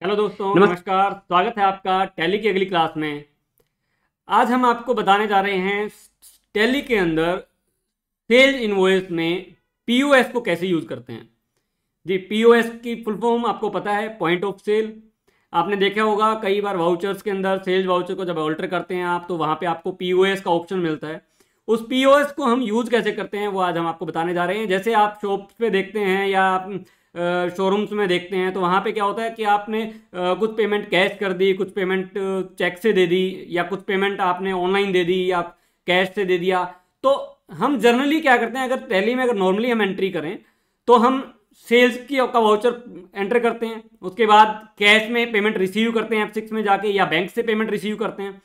Hello दोस्तों, नमस्कार। स्वागत है आपका टैली की अगली क्लास में। आज हम आपको बताने जा रहे हैं टैली के अंदर सेल्स इनवॉइस में पीओएस को कैसे यूज करते हैं। जी, पीओएस की फुल फॉर्म आपको पता है, पॉइंट ऑफ सेल। आपने देखा होगा कई बार वाउचर्स के अंदर, सेल्स वाउचर को जब ऑल्टर करते हैं आप, तो वहां पे आपको पीओएस का ऑप्शन मिलता है। उस पीओएस को हम यूज कैसे करते हैं वो आज हम आपको बताने जा रहे हैं। जैसे आप शॉप पे देखते हैं या आप शोरूम्स में देखते हैं, तो वहाँ पे क्या होता है कि आपने कुछ पेमेंट कैश कर दी, कुछ पेमेंट चेक से दे दी, या कुछ पेमेंट आपने ऑनलाइन दे दी या कैश से दे दिया। तो हम जनरली क्या करते हैं, अगर टैली में अगर नॉर्मली हम एंट्री करें तो हम सेल्स की का वाउचर एंटर करते हैं, उसके बाद कैश में पेमेंट रिसीव करते हैं F6 में जाके, या बैंक से पेमेंट रिसीव करते हैं।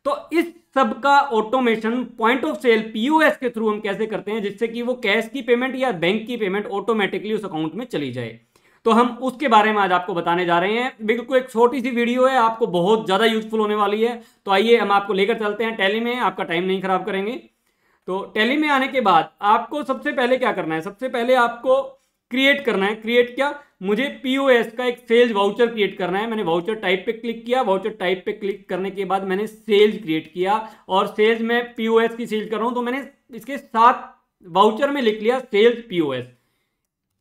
तो इस सब का automation point of sale POS के थ्रू हम कैसे करते हैं, जिससे कि वो कैश की पेमेंट या बैंक की पेमेंट ऑटोमेटिकली उस अकाउंट में चली जाए। तो हम उसके बारे में आज आपको बताने जा रहे हैं। बिल्कुल एक छोटी सी वीडियो है, आपको बहुत ज्यादा यूजफुल होने वाली है। तो आइए हम आपको लेकर चलते हैं टैली में, आपका टाइम नहीं खराब करेंगे। तो टैली में आने के बाद आपको सबसे पहले क्या करना है, सबसे पहले आपको क्रिएट करना है। क्रिएट क्या, मुझे पीओएस का एक सेल्स वाउचर क्रिएट करना है। मैंने वाउचर टाइप पे क्लिक किया, वाउचर टाइप पे क्लिक करने के बाद मैंने सेल्स क्रिएट किया, और सेल्स में पीओएस की सेल्स कर रहा हूं, तो मैंने इसके साथ वाउचर में लिख लिया सेल्स पीओएस।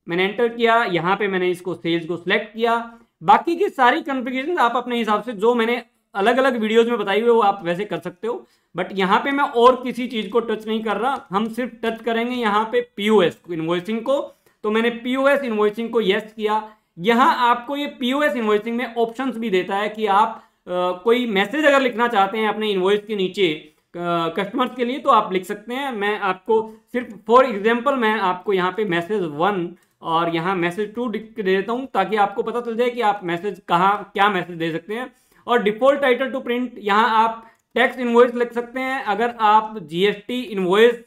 मैंने एंटर किया, यहां पे मैंने इसको सेल्स को सिलेक्ट किया। बाकी की सारी कॉन्फ़िगरेशन आप अपने हिसाब से, जो मैंने अलग अलग वीडियोज में बताई हुई, वो आप वैसे कर सकते हो। बट यहाँ पे मैं और किसी चीज को टच नहीं कर रहा, हम सिर्फ टच करेंगे यहाँ पे पीओएस इनवॉइसिंग को। तो मैंने पीओएस इनवॉइसिंग को यस किया। यहां आपको ये पीओएस इनवॉइसिंग में ऑप्शंस भी देता है कि आप कोई मैसेज अगर लिखना चाहते हैं अपने इनवॉइस के नीचे कस्टमर्स के लिए, तो आप लिख सकते हैं। मैं आपको सिर्फ फॉर एग्जांपल मैं आपको यहाँ पे मैसेज 1 और यहाँ मैसेज 2 लिख के दे देता हूँ, ताकि आपको पता चल जाए कि आप मैसेज कहाँ क्या मैसेज दे सकते हैं। और डिफॉल्ट टाइटल टू प्रिंट, यहाँ आप टैक्स इनवॉइस लिख सकते हैं। अगर आप जीएसटी इनवॉइस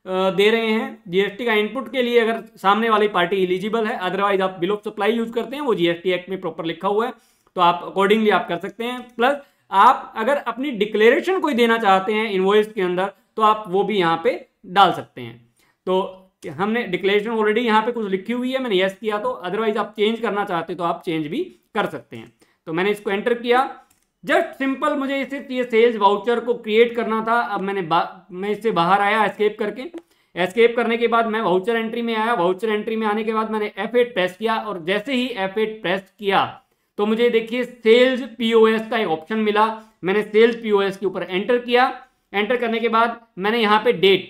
दे रहे हैं, जीएसटी का इनपुट के लिए अगर सामने वाली पार्टी एलिजिबल है, अदरवाइज आप बिल ऑफ सप्लाई यूज करते हैं, वो जीएसटी एक्ट में प्रॉपर लिखा हुआ है, तो आप अकॉर्डिंगली आप कर सकते हैं। प्लस आप अगर अपनी डिक्लेरेशन कोई देना चाहते हैं इनवॉइस के अंदर, तो आप वो भी यहाँ पे डाल सकते हैं। तो हमने डिक्लेरेशन ऑलरेडी यहाँ पे कुछ लिखी हुई है, मैंने यस किया। तो अदरवाइज आप चेंज करना चाहते तो आप चेंज भी कर सकते हैं। तो मैंने इसको एंटर किया। जस्ट सिंपल मुझे सिर्फ ये सेल्स वाउचर को क्रिएट करना था। अब मैं इससे बाहर आया एस्केप करके। एस्केप करने के बाद मैं वाउचर एंट्री में आया। वाउचर एंट्री में आने के बाद मैंने F8 प्रेस किया, और जैसे ही F8 प्रेस किया तो मुझे देखिए सेल्स पीओएस का एक ऑप्शन मिला। मैंने सेल्स पीओएस के ऊपर एंटर किया। एंटर करने के बाद मैंने यहाँ पे डेट,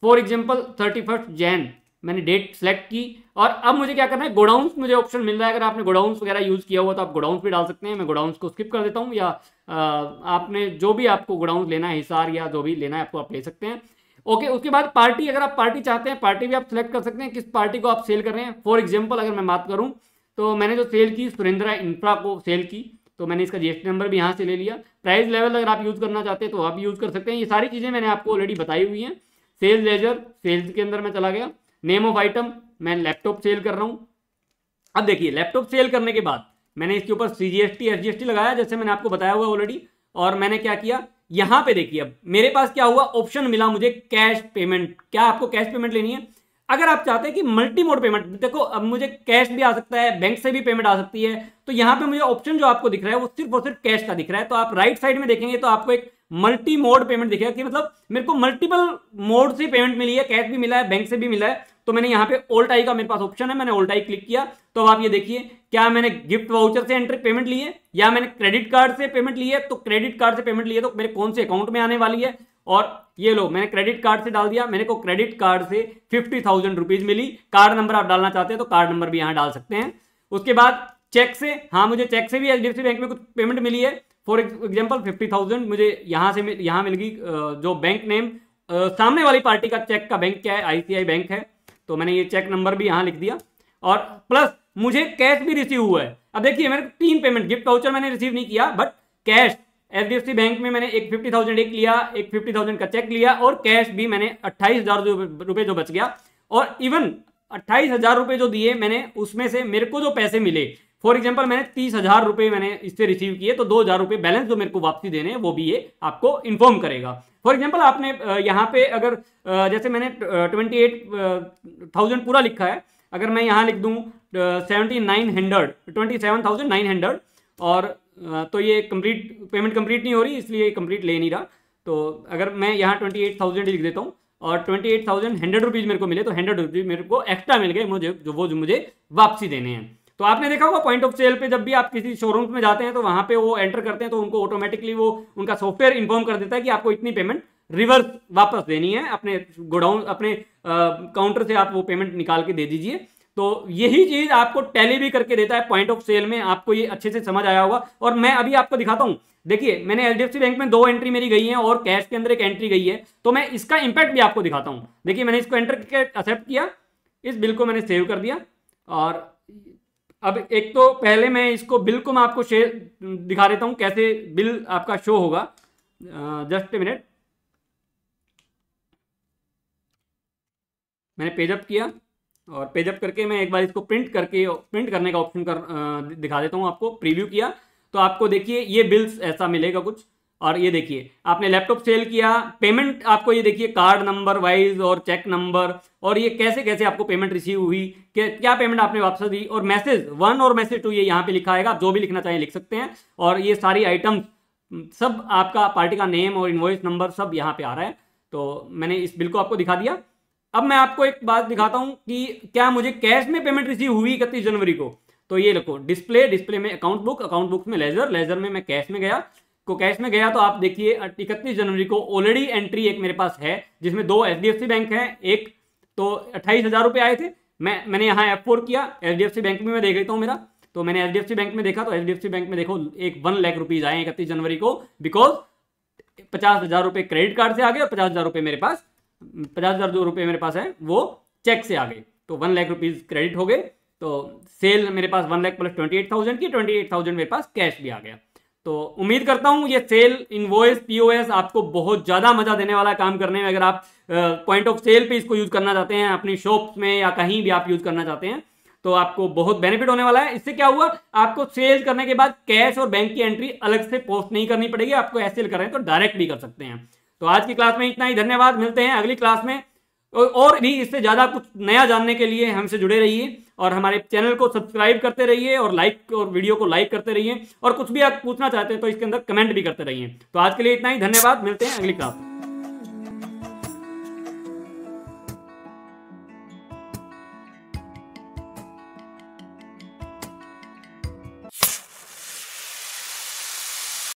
फॉर एग्जाम्पल 31 जैन, मैंने डेट सेलेक्ट की। और अब मुझे क्या करना है, गोडाउंस मुझे ऑप्शन मिल रहा है। अगर आपने गोडाउंस वगैरह यूज किया हुआ तो आप गोडाउंस भी डाल सकते हैं। मैं गोडाउंस को स्किप कर देता हूँ, या आपने जो भी आपको गोडाउंस लेना है, हिसार या जो भी लेना है आपको, आप ले सकते हैं। ओके, उसके बाद पार्टी, अगर आप पार्टी चाहते हैं, पार्टी भी आप सिलेक्ट कर सकते हैं, किस पार्टी को आप सेल कर रहे हैं। फॉर एग्जाम्पल अगर मैं बात करूँ तो मैंने जो सेल की सुरेंद्रा इंफ्रा को सेल की, तो मैंने इसका जीएसटी नंबर भी यहाँ से ले लिया। प्राइस लेवल अगर आप यूज करना चाहते हैं तो आप यूज कर सकते हैं। ये सारी चीज़ें मैंने आपको ऑलरेडी बताई हुई हैं। सेल्स लेजर, सेल्स के अंदर मैं चला गया। नेम ऑफ आइटम, मैं लैपटॉप सेल कर रहा हूँ। अब देखिए, लैपटॉप सेल करने के बाद मैंने इसके ऊपर सीजीएसटी एसजीएसटी लगाया, जैसे मैंने आपको बताया हुआ ऑलरेडी। और मैंने क्या किया, यहां पे देखिए अब मेरे पास क्या हुआ, ऑप्शन मिला मुझे कैश पेमेंट। क्या आपको कैश पेमेंट लेनी है? अगर आप चाहते हैं कि मल्टी मोड पेमेंट, देखो अब मुझे कैश भी आ सकता है, बैंक से भी पेमेंट आ सकती है, तो यहां पे मुझे ऑप्शन जो आपको दिख रहा है वो सिर्फ और सिर्फ कैश का दिख रहा है। तो आप राइट साइड में देखेंगे तो आपको एक मल्टी मोड पेमेंट दिखेगा, कि मतलब मेरे को मल्टीपल मोड से पेमेंट मिली है, कैश भी मिला है, बैंक से भी मिला है। तो मैंने यहाँ पे ऑल्ट आई का मेरे पास ऑप्शन है, मैंने ऑल्ट आई क्लिक किया। तो अब आप ये देखिए, क्या मैंने गिफ्ट वाउचर से एंट्री पेमेंट ली है, या मैंने क्रेडिट कार्ड से पेमेंट ली है। तो क्रेडिट कार्ड से पेमेंट ली है तो मेरे कौन से अकाउंट में आने वाली है, और ये लो मैंने क्रेडिट कार्ड से डाल दिया। मेरे को क्रेडिट कार्ड से 50,000 रुपीज मिली। कार्ड नंबर आप डालना चाहते हैं तो कार्ड नंबर भी यहाँ डाल सकते हैं। उसके बाद चेक से, हाँ मुझे चेक से भी एचडीएफसी बैंक में कुछ पेमेंट मिली है। फॉर एग्जाम्पल 50,000 मुझे यहाँ से यहाँ मिल गई। जो बैंक नेम सामने वाली पार्टी का चेक का बैंक क्या है, आईसीआई बैंक है, तो मैंने ये चेक नंबर भी यहाँ लिख दिया। और प्लस मुझे कैश भी रिसीव हुआ है। अब देखिए मेरे 3 पेमेंट, गिफ्ट वाउचर मैंने रिसीव नहीं किया, बट कैश एचडीएफसी बैंक में मैंने एक 50,000 एक लिया, एक 50,000 का चेक लिया, और कैश भी मैंने 28,000 रुपए जो बच गया। और इवन 28,000 रुपए जो दिए मैंने, उसमें से मेरे को जो पैसे मिले, फॉर एग्जाम्पल मैंने 30,000 रुपए मैंने इससे रिसीव किए, तो 2,000 रुपए बैलेंस जो मेरे को वापसी देने हैं वो भी ये आपको इन्फॉर्म करेगा। फॉर एग्जाम्पल आपने यहाँ पे अगर जैसे मैंने 28,000 पूरा लिखा है, अगर मैं यहाँ लिख दूँ 27,900 और तो ये पेमेंट कंप्लीट नहीं हो रही, इसलिए कंप्लीट ले नहीं रहा। तो अगर मैं यहाँ 28,000 लिख देता हूँ और 28,100 रुपीज़ मेरे को मिले तो 100 रुपीज़ मेरे को एक्स्ट्रा मिल गए, मुझे जो मुझे वापसी देने हैं। तो आपने देखा होगा पॉइंट ऑफ सेल पे जब भी आप किसी शोरूम में जाते हैं तो वहाँ पे वो एंटर करते हैं तो उनको ऑटोमेटिकली वो उनका सॉफ्टवेयर इन्फॉर्म कर देता है कि आपको इतनी पेमेंट रिवर्स वापस देनी है, अपने गोडाउन अपने काउंटर से आप वो पेमेंट निकाल के दे दीजिए। तो यही चीज आपको टैली भी करके देता है पॉइंट ऑफ सेल में। आपको ये अच्छे से समझ आया होगा। और मैं अभी आपको दिखाता हूं, देखिए मैंने एचडीएफसी बैंक में 2 एंट्री मेरी गई है और कैश के अंदर 1 एंट्री गई है, तो मैं इसका इंपैक्ट भी आपको दिखाता हूं। देखिए मैंने इसको एंटर करके एक्सेप्ट किया, इस बिल को मैंने सेव कर दिया। और अब एक तो पहले मैं इसको बिल को मैं आपको दिखा देता हूं कैसे बिल आपका शो होगा। जस्ट ए मिनट, मैंने पेजअप किया और पेजअप करके मैं एक बार इसको प्रिंट करने का ऑप्शन दिखा देता हूँ आपको। प्रीव्यू किया तो आपको देखिए ये बिल्स ऐसा मिलेगा कुछ। और ये देखिए आपने लैपटॉप सेल किया, पेमेंट आपको ये देखिए कार्ड नंबर वाइज और चेक नंबर और ये कैसे कैसे आपको पेमेंट रिसीव हुई, क्या पेमेंट आपने वापस दी, और मैसेज 1 और मैसेज 2 ये यहाँ पे लिखा आएगा। आप जो भी लिखना चाहें लिख सकते हैं। और ये सारी आइटम्स सब आपका पार्टी का नेम और इनवॉइस नंबर सब यहाँ पे आ रहा है। तो मैंने इस बिल को आपको दिखा दिया। अब मैं आपको एक बात दिखाता हूं कि क्या मुझे कैश में पेमेंट रिसीव हुई 31 जनवरी को। तो ये देखो डिस्प्ले में अकाउंट बुक में लेजर में मैं कैश में गया तो आप देखिए 31 जनवरी को ऑलरेडी एंट्री एक मेरे पास है जिसमें 2 एचडीएफसी बैंक है। एक तो 28,000 रुपये आए थे, मैंने यहाँ F4 किया। एचडीएफसी बैंक में मैं देख लेता हूँ मेरा, तो मैंने एचडीएफसी बैंक में देखा तो एचडीएफसी बैंक में देखो एक 1 लाख रुपीज आए 31 जनवरी को, बिकॉज 50,000 रुपये क्रेडिट कार्ड से आ गए और 50,000 रुपये मेरे पास 50,000 जो रुपये मेरे पास है वो चेक से आ गए। तो 1 लाख रुपीज क्रेडिट हो गए। तो सेल मेरे पास 1 लाख प्लस 28,000 की 28,000 मेरे पास कैश भी आ गया। तो उम्मीद करता हूं ये सेल इनवॉइस पीओएस आपको बहुत ज़्यादा मजा देने वाला काम करने में। अगर आप पॉइंट ऑफ सेल पे इसको यूज करना चाहते हैं, अपनी शॉप्स में या कहीं भी आप यूज करना चाहते हैं, तो आपको बहुत बेनिफिट होने वाला है। इससे क्या हुआ, आपको सेल करने के बाद कैश और बैंक की एंट्री अलग से पोस्ट नहीं करनी पड़ेगी। आपको ऐसे कर रहे हैं तो डायरेक्ट भी कर सकते हैं। तो आज की क्लास में इतना ही, धन्यवाद। मिलते हैं अगली क्लास में। और भी इससे ज़्यादा कुछ नया जानने के लिए हमसे जुड़े रहिए और हमारे चैनल को सब्सक्राइब करते रहिए और वीडियो को लाइक करते रहिए। और कुछ भी आप पूछना चाहते हैं तो इसके अंदर कमेंट भी करते रहिए। तो आज के लिए इतना ही, धन्यवाद। मिलते हैं अगली क्लास में।